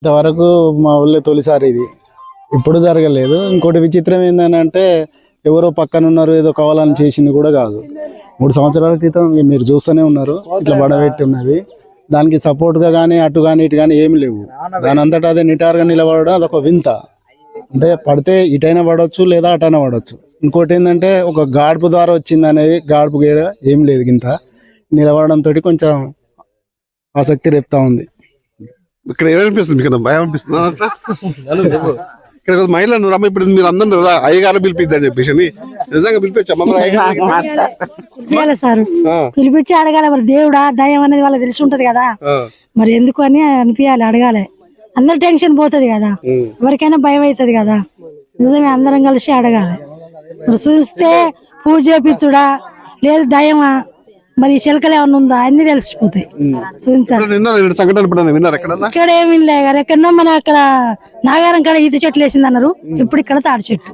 ఇంతవరకు మా ఊళ్ళో తొలిసారి ఇది, ఇప్పుడు జరగలేదు. ఇంకోటి విచిత్రం ఏంటంటే ఎవరో పక్కన ఉన్నారు, ఏదో కావాలని చేసింది కూడా కాదు. 3 సంవత్సరాల క్రితం మీరు చూస్తూనే ఉన్నారు, ఇట్లా బడబెట్టి ఉన్నది. దానికి సపోర్ట్గా కానీ అటు కానీ ఇటు కానీ ఏమి లేవు. దాని అంతటా అదే నిటారుగా నిలబడడం అదొక వింత. అంటే పడితే ఇటైనా పడవచ్చు లేదా అటైనా పడవచ్చు. ఇంకోటి ఏంటంటే ఒక గాడుపు ద్వారా వచ్చింది అనేది, గాడుపు గేడ ఏం లేదు. ఇంత నిలబడడంతో కొంచెం ఆసక్తి రేపుతా ఉంది. ఇక్కడ ఏమనిపిస్తుంది, మీకు భయం అనిపిస్తుంది అట్లా? ఇక్కడ మహిళలు రమ్మ, ఇప్పుడు మీరు అందరూ అయ్యగారు పిలిపిద్దని చెప్పేసి నిజంగా పిలిపించాలి సార్, పిలిపించి అడగాలి. మరి దేవుడా దయం అనేది వాళ్ళకి తెలిసి ఉంటది కదా, మరి ఎందుకు అని అనిపించాలి, అడగాలి. అందరు టెన్షన్ పోతుంది కదా, ఎవరికైనా భయం అవుతుంది కదా. నిజమే, అందరం కలిసి అడగాలి. మరి చూస్తే పూజ చేపించుడా లేదు దయమా, మరి చిలకలు ఏమన్నా ఉందా అన్ని తెలిసిపోతాయి. చూపించాలి. ఇక్కడ ఏమి లేదు, ఎక్కడో మన అక్కడ నాగారం కాడ ఈత చెట్లు వేసింది అన్నారు, ఇప్పుడు ఇక్కడ తాడి చెట్టు.